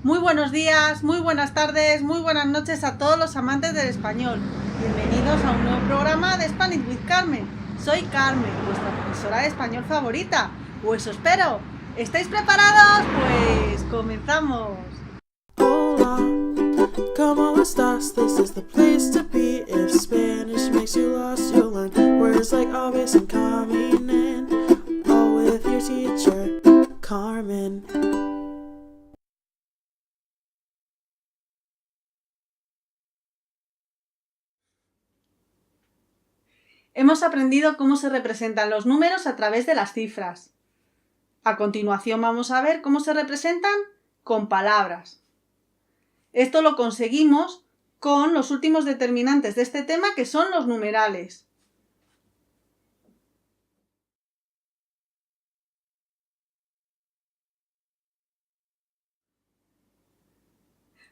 Muy buenos días, muy buenas tardes, muy buenas noches a todos los amantes del español. Bienvenidos a un nuevo programa de Spanish with Carmen. Soy Carmen, vuestra profesora de español favorita. Pues os espero. ¿Estáis preparados? Pues comenzamos. Hola, ¿cómo estás? This is the place to be. If Spanish makes you lost, you'll learn words like always and coming in. All with your teacher, Carmen. Hemos aprendido cómo se representan los números a través de las cifras. A continuación vamos a ver cómo se representan con palabras. Esto lo conseguimos con los últimos determinantes de este tema, que son los numerales.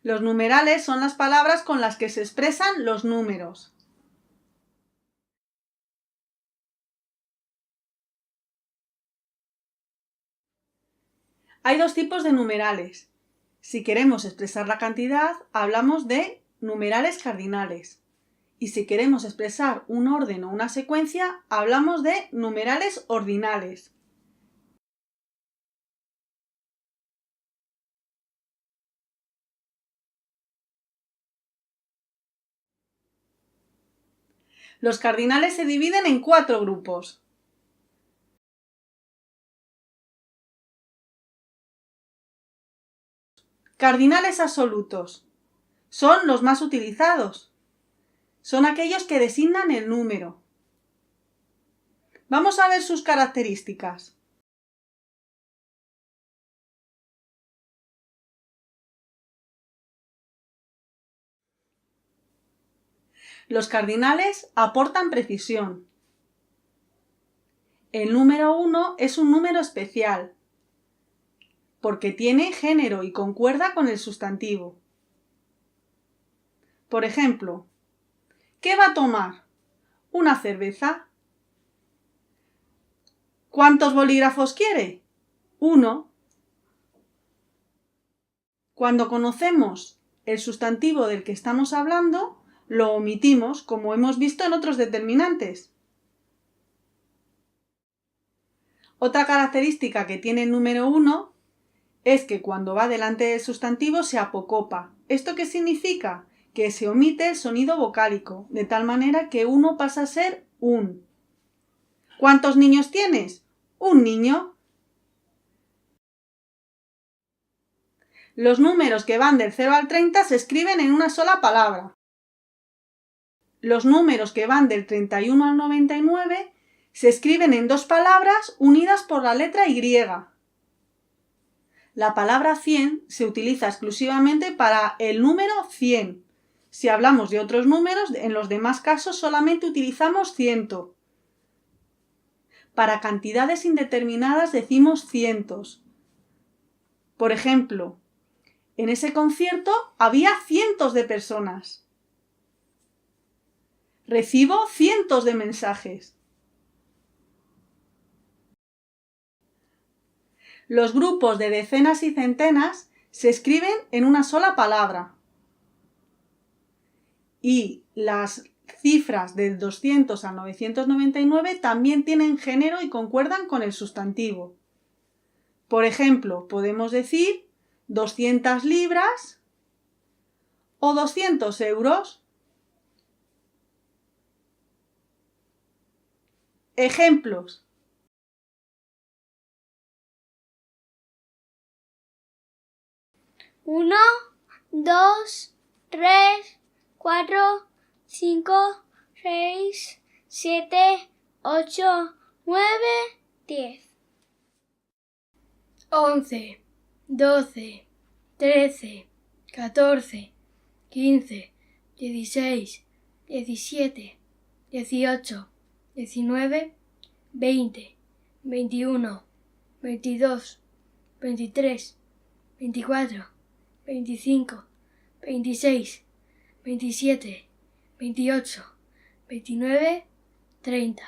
Los numerales son las palabras con las que se expresan los números. Hay dos tipos de numerales. Si queremos expresar la cantidad, hablamos de numerales cardinales. Y si queremos expresar un orden o una secuencia, hablamos de numerales ordinales. Los cardinales se dividen en 4 grupos. Cardinales absolutos. Son los más utilizados. Son aquellos que designan el número. Vamos a ver sus características. Los cardinales aportan precisión. El número 1 es un número especial, porque tiene género y concuerda con el sustantivo. Por ejemplo, ¿qué va a tomar? ¿Una cerveza? ¿Cuántos bolígrafos quiere? 1. Cuando conocemos el sustantivo del que estamos hablando, lo omitimos, como hemos visto en otros determinantes. Otra característica que tiene el número 1 es que cuando va delante del sustantivo se apocopa. ¿Esto qué significa? Que se omite el sonido vocálico, de tal manera que 1 pasa a ser un. ¿Cuántos niños tienes? Un niño. Los números que van del 0 al 30 se escriben en una sola palabra. Los números que van del 31 al 99 se escriben en 2 palabras unidas por la letra Y. La palabra 100 se utiliza exclusivamente para el número 100. Si hablamos de otros números, en los demás casos solamente utilizamos ciento. Para cantidades indeterminadas decimos cientos. Por ejemplo, en ese concierto había cientos de personas. Recibo cientos de mensajes. Los grupos de decenas y centenas se escriben en una sola palabra. Y las cifras del 200 al 999 también tienen género y concuerdan con el sustantivo. Por ejemplo, podemos decir 200 libras o 200 euros. Ejemplos. 1, 2, 3, 4, 5, 6, 7, 8, 9, 10. 11, 12, 13, 14, 15, 16, 17, 18, 19, 20, 21, 22, 23, 24, 25, 26, 27, 28, 29, 30.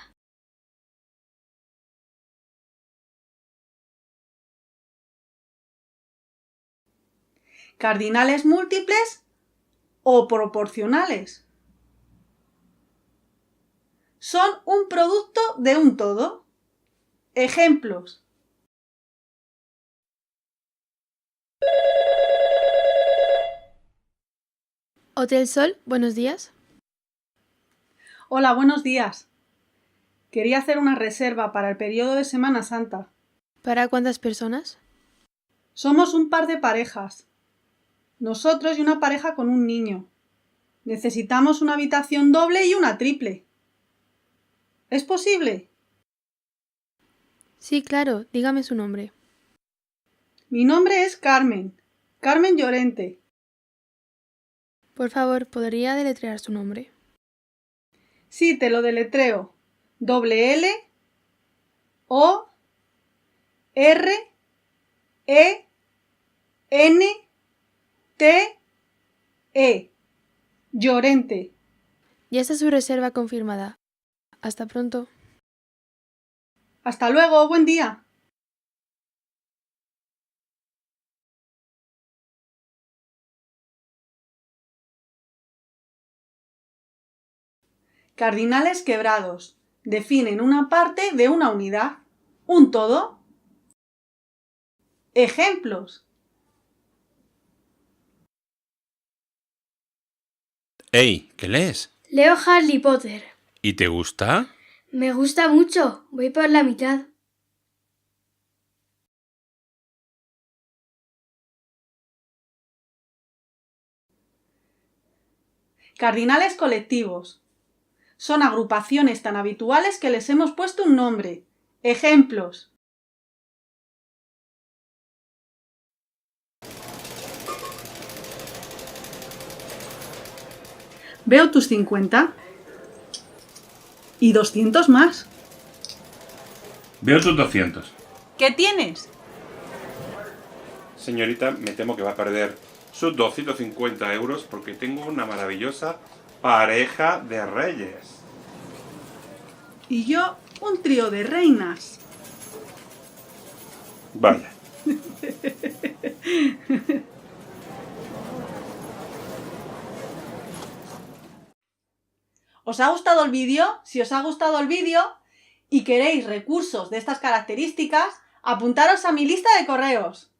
¿Cardinales múltiples o proporcionales? Son un producto de un todo. Ejemplos. Hotel Sol, buenos días. Hola, buenos días. Quería hacer una reserva para el periodo de Semana Santa. ¿Para cuántas personas? Somos un par de parejas. Nosotros y una pareja con un niño. Necesitamos una habitación doble y una triple. ¿Es posible? Sí, claro, dígame su nombre. Mi nombre es Carmen. Carmen Llorente. Por favor, ¿podría deletrear su nombre? Sí, te lo deletreo. L O R E N T E. Llorente. Ya está su reserva confirmada. Hasta pronto. Hasta luego, buen día. Cardinales quebrados. Definen una parte de una unidad. ¿Un todo? Ejemplos. Hey, ¿qué lees? Leo Harry Potter. ¿Y te gusta? Me gusta mucho. Voy por la mitad. Cardinales colectivos. Son agrupaciones tan habituales que les hemos puesto un nombre. Ejemplos. Veo tus 50 y 200 más. Veo tus 200. ¿Qué tienes? Señorita, me temo que va a perder sus 250 euros porque tengo una maravillosa pareja de reyes. Y yo un trío de reinas. Vaya. ¿Os ha gustado el vídeo? Si os ha gustado el vídeo y queréis recursos de estas características, apuntaros a mi lista de correos.